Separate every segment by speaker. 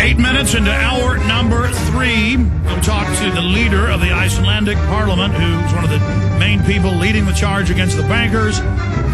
Speaker 1: 8 minutes into hour number 3, we'll talk to the leader of the Icelandic Parliament, who's one of the main people leading the charge against the bankers.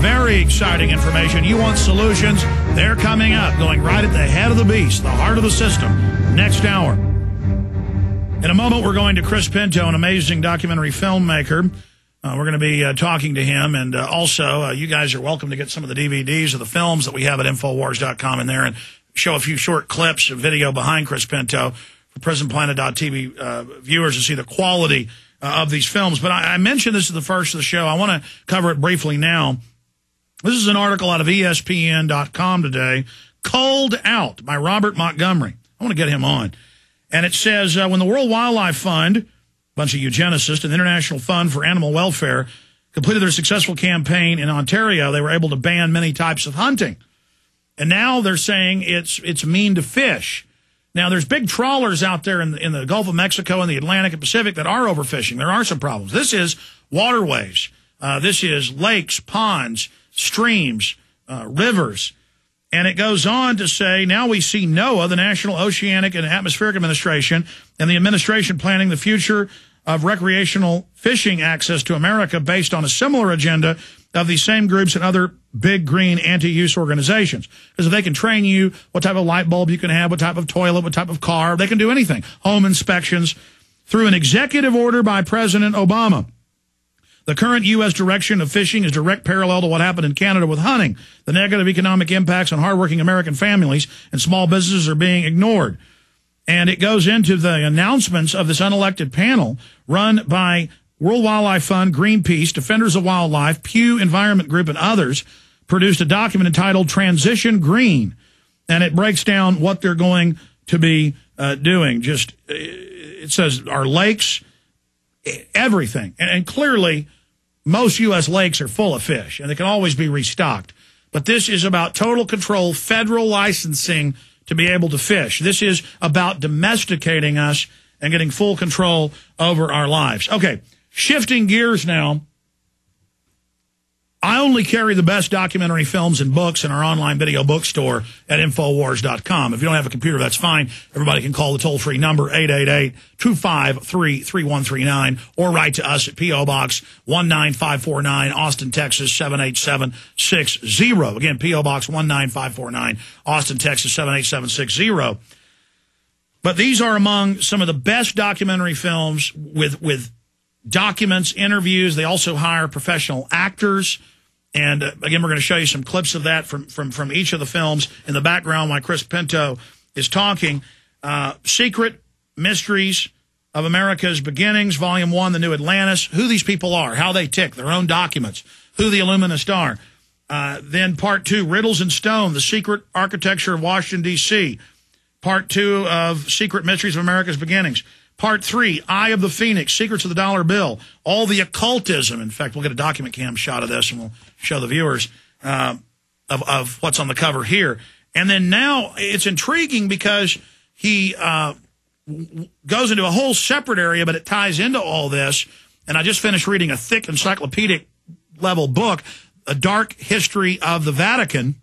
Speaker 1: Very exciting information. You want solutions? They're coming up, going right at the head of the beast, the heart of the system, next hour. In a moment, we're going to Chris Pinto, an amazing documentary filmmaker. We're going to be talking to him, and also you guys are welcome to get some of the DVDs of the films that we have at Infowars.com in there and show a few short clips of video behind Chris Pinto for PrisonPlanet.tv viewers to see the quality of these films. But I mentioned this at the first of the show. I want to cover it briefly now. This is an article out of ESPN.com today, Culled Out by Robert Montgomery. I want to get him on. And it says, when the World Wildlife Fund, a bunch of eugenicists, and the International Fund for Animal Welfare completed their successful campaign in Ontario, they were able to ban many types of hunting. And now they're saying it's mean to fish. Now, there's big trawlers out there in the Gulf of Mexico and the Atlantic and Pacific that are overfishing. There are some problems. This is waterways. This is lakes, ponds, streams, rivers. And it goes on to say, now we see NOAA, the National Oceanic and Atmospheric Administration, and the administration planning the future of recreational fishing access to America based on a similar agenda of these same groups and other big green anti-use organizations. Because if they can train you what type of light bulb you can have, what type of toilet, what type of car, they can do anything. Home inspections through an executive order by President Obama. The current U.S. direction of fishing is direct parallel to what happened in Canada with hunting. The negative economic impacts on hardworking American families and small businesses are being ignored. And it goes into the announcements of this unelected panel run by World Wildlife Fund, Greenpeace, Defenders of Wildlife, Pew Environment Group, and others produced a document entitled Transition Green. And it breaks down what they're going to be doing. It says our lakes, everything. And clearly, most U.S. lakes are full of fish, and they can always be restocked. But this is about total control, federal licensing to be able to fish. This is about domesticating us and getting full control over our lives. Okay, shifting gears now. I only carry the best documentary films and books in our online video bookstore at Infowars.com. If you don't have a computer, that's fine. Everybody can call the toll-free number, 888-253-3139, or write to us at P.O. Box 19549, Austin, Texas, 78760. Again, P.O. Box 19549, Austin, Texas, 78760. But these are among some of the best documentary films with documents, interviews. They also hire professional actors. And again, we're going to show you some clips of that from each of the films in the background while Chris Pinto is talking. Secret Mysteries of America's Beginnings, Volume 1, The New Atlantis, who these people are, how they tick, their own documents, who the Illuminists are. Then Part 2, Riddles in Stone, The Secret Architecture of Washington, D.C. Part 2 of Secret Mysteries of America's Beginnings. Part 3, Eye of the Phoenix, Secrets of the Dollar Bill, all the occultism. In fact, we'll get a document cam shot of this, and we'll show the viewers of what's on the cover here. And then now it's intriguing because he goes into a whole separate area, but it ties into all this. And I just finished reading a thick encyclopedic-level book, A Dark History of the Vatican,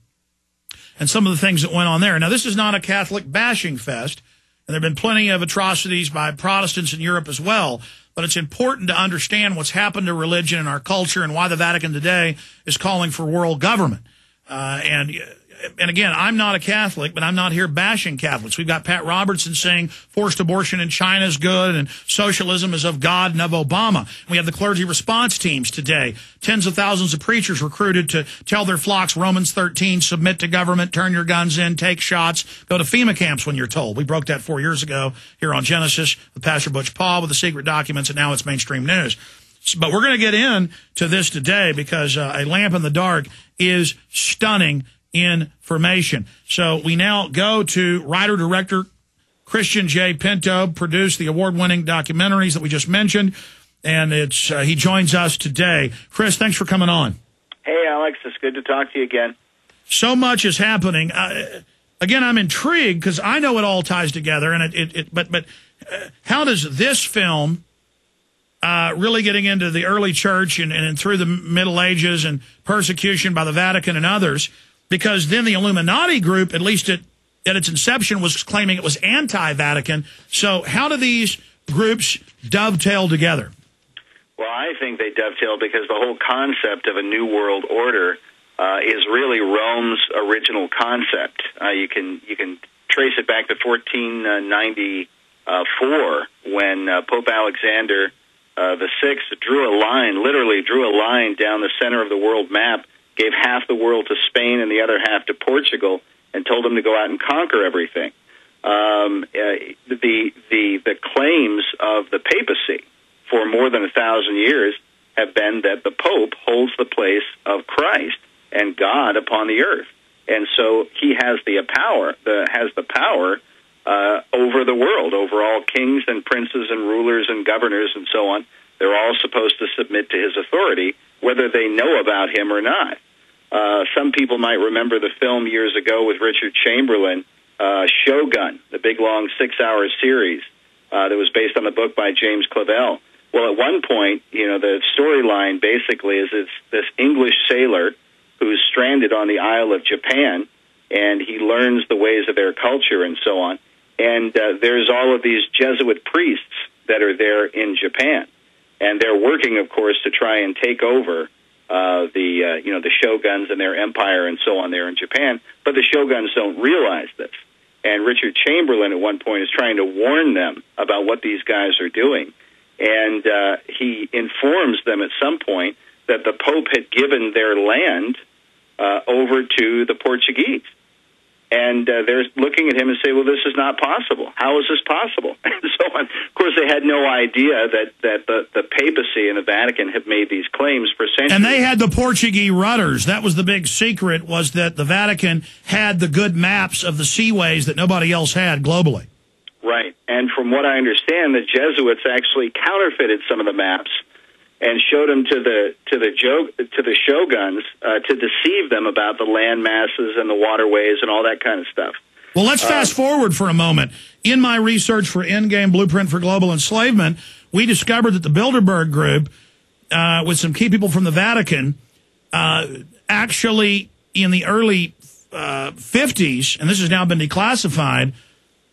Speaker 1: and some of the things that went on there. Now, this is not a Catholic bashing fest. And there have been plenty of atrocities by Protestants in Europe as well. But it's important to understand what's happened to religion in our culture and why the Vatican today is calling for world government. And again, I'm not a Catholic, but I'm not here bashing Catholics. We've got Pat Robertson saying forced abortion in China is good and socialism is of God and of Obama. We have the clergy response teams today. Tens of thousands of preachers recruited to tell their flocks Romans 13, submit to government, turn your guns in, take shots, go to FEMA camps when you're told. We broke that 4 years ago here on Genesis with Pastor Butch Paul with the secret documents, and now it's mainstream news. But we're going to get into this today because A Lamp in the Dark is stunning information. So we now go to writer-director Christian J. Pinto, produced the award-winning documentaries that we just mentioned, and he joins us today. Chris, thanks for coming on.
Speaker 2: Hey, Alex, it's good to talk to you again.
Speaker 1: So much is happening. Again, I'm intrigued because I know it all ties together, and but how does this film really getting into the early church and through the Middle Ages and persecution by the Vatican and others? Because then the Illuminati group, at least it at its inception was claiming it was anti-Vatican. So how do these groups dovetail together?
Speaker 2: Well, I think they dovetail because the whole concept of a new world order is really Rome's original concept. You can trace it back to 1494 when Pope Alexander the Sixth literally drew a line down the center of the world map, gave half the world to Spain and the other half to Portugal, and told them to go out and conquer everything. The claims of the papacy for more than 1,000 years have been that the Pope holds the place of Christ and God upon the earth, and so he has the power over the world, over all kings and princes and rulers and governors and so on. They're all supposed to submit to his authority, whether they know about him or not. Some people might remember the film years ago with Richard Chamberlain, Shogun, the big, long 6-hour series that was based on the book by James Clavell. Well, at one point, the storyline basically is it's this English sailor who's stranded on the Isle of Japan, and he learns the ways of their culture and so on. And there's all of these Jesuit priests that are there in Japan, and they're working, of course, to try and take over the shoguns and their empire and so on there in Japan. But the shoguns don't realize this. And Richard Chamberlain at one point is trying to warn them about what these guys are doing. And he informs them at some point that the Pope had given their land over to the Portuguese. And they're looking at him and say, well, this is not possible. How is this possible? And so on. Of course, they had no idea that the papacy and the Vatican have made these claims for centuries.
Speaker 1: And they had the Portuguese rudders. That was the big secret, was that the Vatican had the good maps of the seaways that nobody else had globally.
Speaker 2: Right. And from what I understand, the Jesuits actually counterfeited some of the maps and showed them to the shoguns to deceive them about the land masses and the waterways and all that kind of stuff.
Speaker 1: Well, let's fast forward for a moment. In my research for Endgame Blueprint for Global Enslavement, we discovered that the Bilderberg Group, with some key people from the Vatican, actually in the early 50s, and this has now been declassified,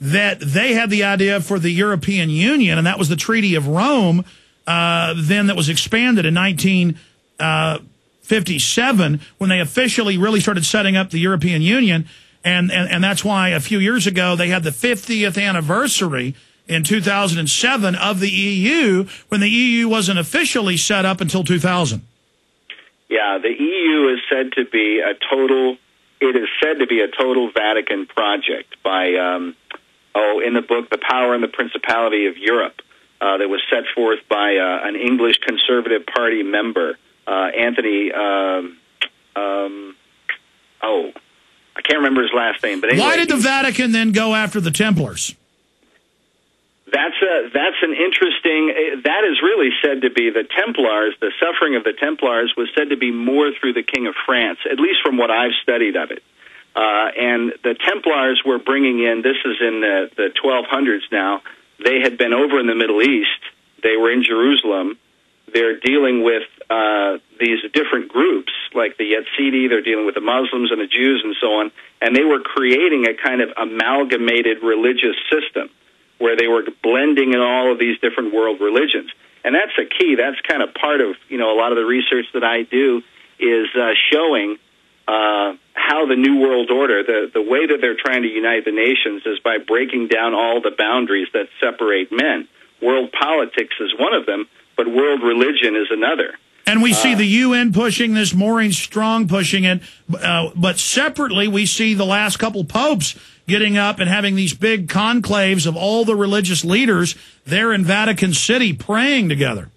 Speaker 1: that they had the idea for the European Union, and that was the Treaty of Rome, then that was expanded in 1957 when they officially really started setting up the European Union. And that's why a few years ago they had the 50th anniversary in 2007 of the EU, when the EU wasn't officially set up until 2000.
Speaker 2: Yeah, the EU is said to be a total Vatican project by, in the book, The Power and the Principality of Europe. That was set forth by an English Conservative Party member, Anthony. I can't remember his last name. But anyway,
Speaker 1: why did the Vatican then go after the Templars?
Speaker 2: That's an interesting. That is really said to be the Templars. The suffering of the Templars was said to be more through the King of France, at least from what I've studied of it. And the Templars were bringing in. This is in the 1200s now. They had been over in the Middle East. They were in Jerusalem. They're dealing with these different groups, like the Yazidi. They're dealing with the Muslims and the Jews and so on. And they were creating a kind of amalgamated religious system where they were blending in all of these different world religions. And that's a key. That's kind of part of, a lot of the research that I do is showing how the New World Order, the way that they're trying to unite the nations is by breaking down all the boundaries that separate men. World politics is one of them, but world religion is another.
Speaker 1: And we see the UN pushing this, Maureen Strong pushing it, but separately we see the last couple popes getting up and having these big conclaves of all the religious leaders there in Vatican City praying together.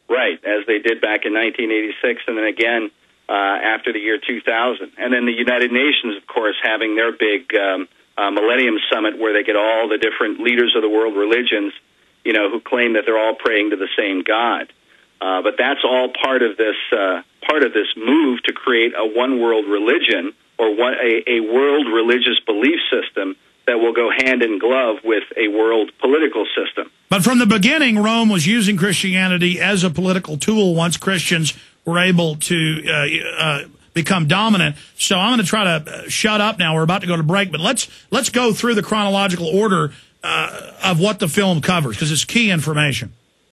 Speaker 2: Right, as they did back in 1986 and then again after the year 2000. And then the United Nations, of course, having their big Millennium Summit where they get all the different leaders of the world religions, who claim that they're all praying to the same God. But that's all part of this move to create a one world religion or a world religious belief system that will go hand in glove with a world political system.
Speaker 1: But from the beginning, Rome was using Christianity as a political tool once Christians were able to become dominant. So I'm going to try to shut up now. We're about to go to break, but let's go through the chronological order of what the film covers, because it's key information.